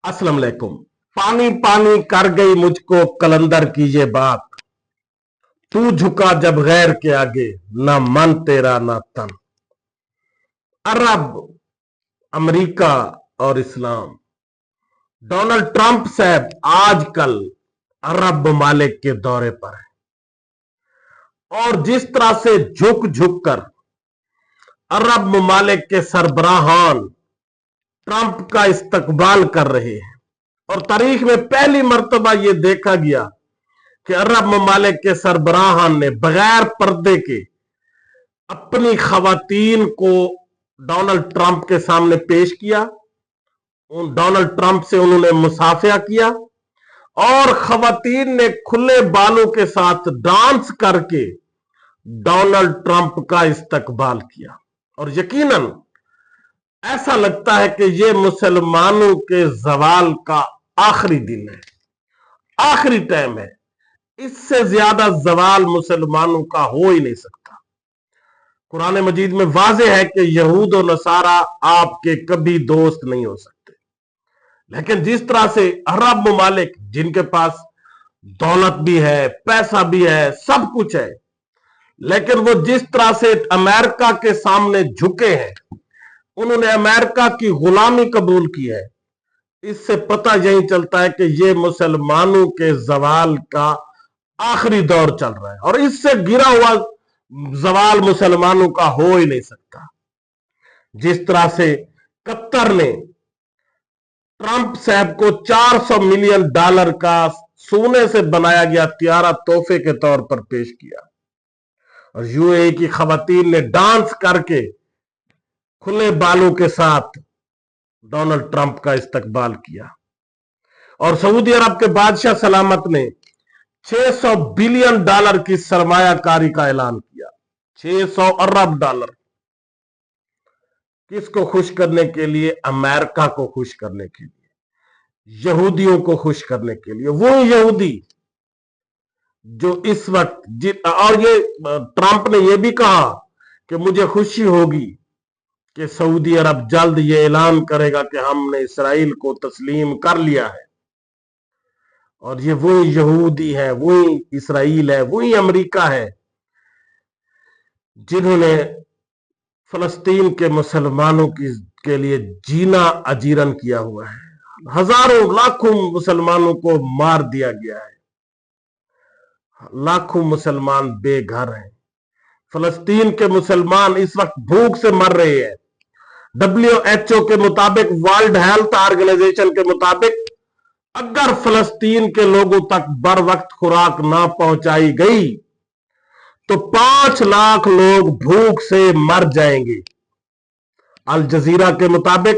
अस्सलाम वालेकुम। पानी पानी कर गई मुझको कलंदर की ये बात, तू झुका जब गैर के आगे, ना मन तेरा ना तन। अरब, अमेरिका और इस्लाम। डोनाल्ड ट्रंप साहब आजकल अरब ममालिक के दौरे पर है और जिस तरह से झुक झुक कर अरब ममालिक के सरबराहान ट्रंप का इस्तकबाल कर रहे हैं और तारीख में पहली मर्तबा यह देखा गया कि अरब ममालिक के सरबराहान ने बगैर पर्दे के अपनी खवातीन को डोनाल्ड ट्रंप के सामने पेश किया। डोनाल्ड ट्रंप से उन्होंने मुसाफिया किया और खवातीन ने खुले बालों के साथ डांस करके डोनाल्ड ट्रंप का इस्तकबाल किया। और यकीनन ऐसा लगता है कि यह मुसलमानों के जवाल का आखिरी दिन है, आखिरी टाइम है। इससे ज्यादा जवाल मुसलमानों का हो ही नहीं सकता। कुरान मजीद में वाज़ेह है कि यहूद और नसारा आपके कभी दोस्त नहीं हो सकते, लेकिन जिस तरह से अरब ममालिक जिनके पास दौलत भी है, पैसा भी है, सब कुछ है, लेकिन वो जिस तरह से अमेरिका के सामने झुके हैं, उन्होंने अमेरिका की गुलामी कबूल की है, इससे पता यही चलता है कि ये मुसलमानों के जवाल का आखिरी दौर चल रहा है और इससे गिरा हुआ जवाल मुसलमानों का हो ही नहीं सकता। जिस तरह से कतर ने ट्रंप साहब को $400 मिलियन का सोने से बनाया गया तियारा तोहफे के तौर पर पेश किया और यूएई की खवातीन ने डांस करके खुले बालों के साथ डोनाल्ड ट्रंप का इस्तकबाल किया और सऊदी अरब के बादशाह सलामत ने $600 बिलियन की सरमायाकारी का ऐलान किया। $600 अरब। किसको खुश करने के लिए? अमेरिका को खुश करने के लिए, यहूदियों को खुश करने के लिए। वो यहूदी जो इस वक्त और ये ट्रंप ने यह भी कहा कि मुझे खुशी होगी कि सऊदी अरब जल्द ये ऐलान करेगा कि हमने इसराइल को तस्लीम कर लिया है। और ये वही यहूदी है, वही इसराइल है, वही अमेरिका है जिन्होंने फलस्तीन के मुसलमानों के लिए जीना अजीरन किया हुआ है। हजारों लाखों मुसलमानों को मार दिया गया है, लाखों मुसलमान बेघर हैं। फलस्तीन के मुसलमान इस वक्त भूख से मर रहे हैं। WHO के मुताबिक, वर्ल्ड हेल्थ ऑर्गेनाइजेशन के मुताबिक, अगर फलस्तीन के लोगों तक बर वक्त खुराक ना पहुंचाई गई तो 5 लाख लोग भूख से मर जाएंगे। अल जजीरा के मुताबिक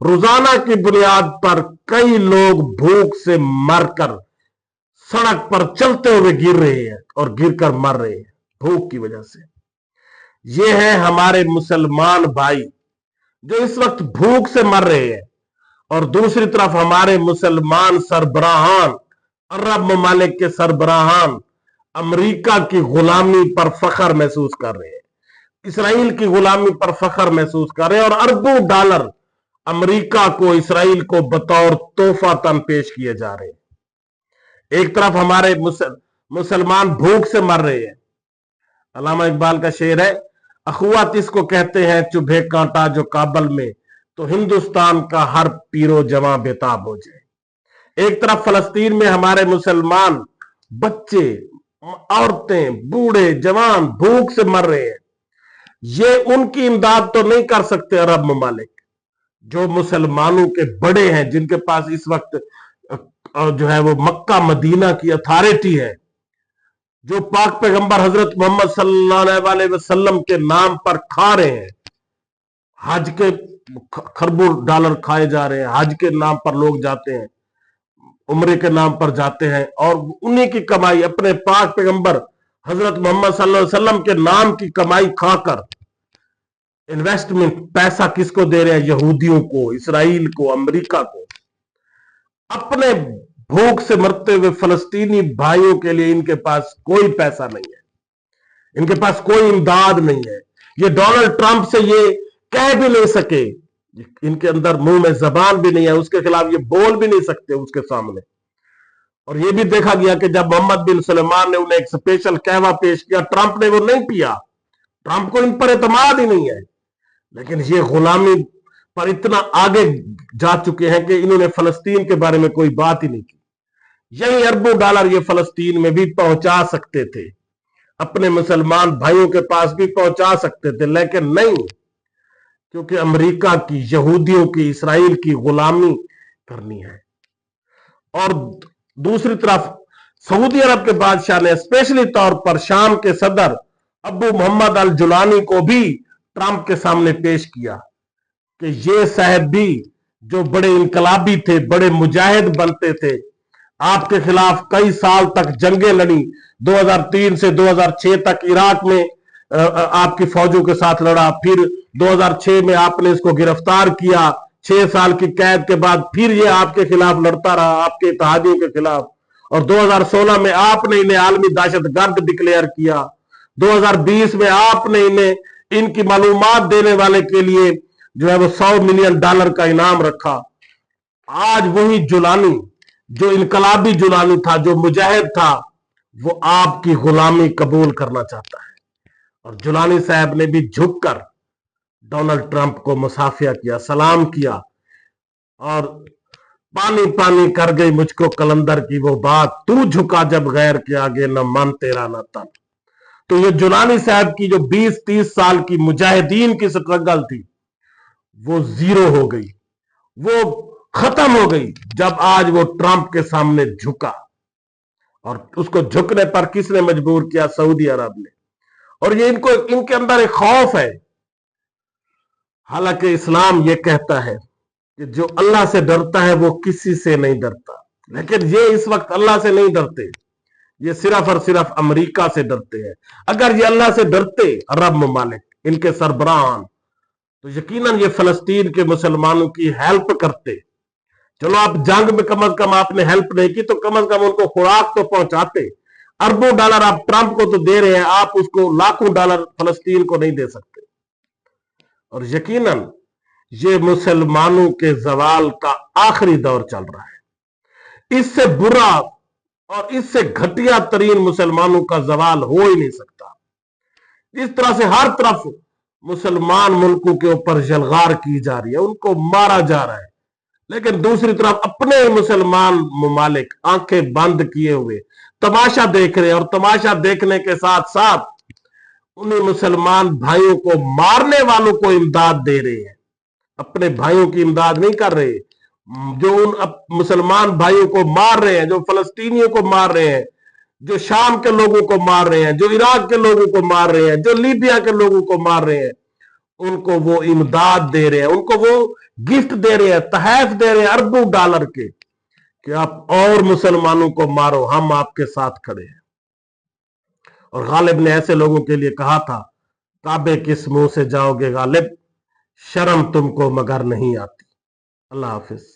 रोजाना की बुनियाद पर कई लोग भूख से मरकर सड़क पर चलते हुए गिर रहे हैं और गिरकर मर रहे हैं भूख की वजह से। ये है हमारे मुसलमान भाई जो इस वक्त भूख से मर रहे हैं और दूसरी तरफ हमारे मुसलमान सरबराहान, अरब ममालिक के सरबराहान अमेरिका की गुलामी पर फख्र महसूस कर रहे हैं, इसराइल की गुलामी पर फख्र महसूस कर रहे हैं और अरबों डॉलर अमेरिका को, इसराइल को बतौर तोहफा तन पेश किए जा रहे हैं। एक तरफ हमारे मुसलमान भूख से मर रहे हैं। अल्लामा इकबाल का शेर है, अखुवत इसको कहते हैं चुभे कांटा जो काबल में, तो हिंदुस्तान का हर पीरो जवां बेताब हो जाए। एक तरफ फलस्तीन में हमारे मुसलमान बच्चे, औरतें, बूढ़े, जवान भूख से मर रहे हैं। ये उनकी इमदाद तो नहीं कर सकते अरब ममालिक, जो मुसलमानों के बड़े हैं, जिनके पास इस वक्त जो है वो मक्का मदीना की अथॉरिटी है, जो पाक पैगंबर हजरत मोहम्मद सल्लल्लाहु अलैहि वसल्लम के नाम पर खा रहे हैं। हज के खरबों डॉलर खाए जा रहे हैं, हज के नाम पर लोग जाते हैं, उम्रे के नाम पर जाते हैं और उन्हीं की कमाई, अपने पाक पैगंबर हजरत मोहम्मद सल्लल्लाहु अलैहि वसल्लम के नाम की कमाई खाकर इन्वेस्टमेंट पैसा किसको दे रहे हैं? यहूदियों को, इसराइल को, अमेरिका को। अपने भूख से मरते हुए फलस्तीनी भाइयों के लिए इनके पास कोई पैसा नहीं है, इनके पास कोई इमदाद नहीं है। ये डोनाल्ड ट्रंप से ये कह भी नहीं सके इनके अंदर मुंह में जबान भी नहीं है, उसके खिलाफ ये बोल भी नहीं सकते उसके सामने। और ये भी देखा गया कि जब मोहम्मद बिन सलमान ने उन्हें एक स्पेशल कहवा पेश किया, ट्रंप ने वो नहीं पिया। ट्रंप को इन पर एतमाद ही नहीं है। लेकिन ये गुलामी पर इतना आगे जा चुके हैं कि इन्होंने फलस्तीन के बारे में कोई बात ही नहीं की। यही अरबों डॉलर ये फलस्तीन में भी पहुंचा सकते थे, अपने मुसलमान भाइयों के पास भी पहुंचा सकते थे, लेकिन नहीं, क्योंकि अमेरिका की, यहूदियों की, इसराइल की गुलामी करनी है। और दूसरी तरफ सऊदी अरब के बादशाह ने स्पेशली तौर पर शाम के सदर अबू मोहम्मद अल जुलानी को भी ट्रंप के सामने पेश किया कि ये साहब भी जो बड़े इनकलाबी थे, बड़े मुजाहिद बनते थे, आपके खिलाफ कई साल तक जंगें लड़ी, 2003 से 2006 तक इराक में आपकी फौजों के साथ लड़ा, फिर 2006 में आपने इसको गिरफ्तार किया, 6 साल की कैद के बाद फिर ये आपके खिलाफ लड़ता रहा, आपके इत्तेहादियों के खिलाफ, और 2016 में आपने इन्हें आलमी दहशतगर्द डिक्लेयर किया, 2020 में आपने इन्हें इनकी मालूमात देने वाले के लिए जो है वो $100 मिलियन का इनाम रखा। आज वही जुलानी, जो इनकलाबी जुलानी था, जो मुजाहिद था, वो आपकी गुलामी कबूल करना चाहता है। और जुलानी साहब ने भी झुककर डोनाल्ड ट्रंप को मुसाफिया किया, सलाम किया, और पानी पानी कर गई मुझको कलंदर की वो बात, तू झुका जब गैर के आगे, न मन तेरा न तन। तो ये जुलानी साहब की जो 20-30 साल की मुजाहिदीन की स्ट्रगल थी, वो जीरो हो गई, वो खत्म हो गई जब आज वो ट्रंप के सामने झुका। और उसको झुकने पर किसने मजबूर किया? सऊदी अरब ने। और ये इनके अंदर एक खौफ है। हालांकि इस्लाम ये कहता है कि जो अल्लाह से डरता है वो किसी से नहीं डरता, लेकिन ये इस वक्त अल्लाह से नहीं डरते, ये सिर्फ और सिर्फ अमेरिका से डरते हैं। अगर ये अल्लाह से डरते, अरब ममालिक, इनके सरबराहान, तो यकीनन ये फलस्तीन के मुसलमानों की हेल्प करते। चलो आप जंग में कम से कम आपने हेल्प नहीं की, तो कम से कम उनको खुराक तो पहुंचाते। अरबों डॉलर आप ट्रंप को तो दे रहे हैं, आप उसको लाखों डॉलर फलस्तीन को नहीं दे सकते। और यकीनन ये मुसलमानों के जवाल का आखिरी दौर चल रहा है। इससे बुरा और इससे घटिया तरीन मुसलमानों का जवाल हो ही नहीं सकता। इस तरह से हर तरफ मुसलमान मुल्कों के ऊपर जलगार की जा रही है, उनको मारा जा रहा है, लेकिन दूसरी तरफ अपने मुसलमान ममालिक आंखें बंद किए हुए तमाशा देख रहे हैं, और तमाशा देखने के साथ साथ उन्हीं मुसलमान भाइयों को मारने वालों को इमदाद दे रहे हैं। अपने भाइयों की इमदाद नहीं कर रहे, जो उन मुसलमान भाइयों को मार रहे हैं, जो फलस्तीनियों को मार रहे हैं, जो शाम के लोगों को मार रहे हैं, जो इराक के लोगों को मार रहे हैं, जो लीबिया के लोगों को मार रहे हैं, उनको वो इमदाद दे रहे हैं, उनको वो गिफ्ट दे रहे हैं, तहफ दे रहे हैं अरबों डॉलर के, कि आप और मुसलमानों को मारो, हम आपके साथ खड़े हैं। और गालिब ने ऐसे लोगों के लिए कहा था, काबे किस मुंह से जाओगे गालिब, शर्म तुमको मगर नहीं आती। अल्लाह हाफिज।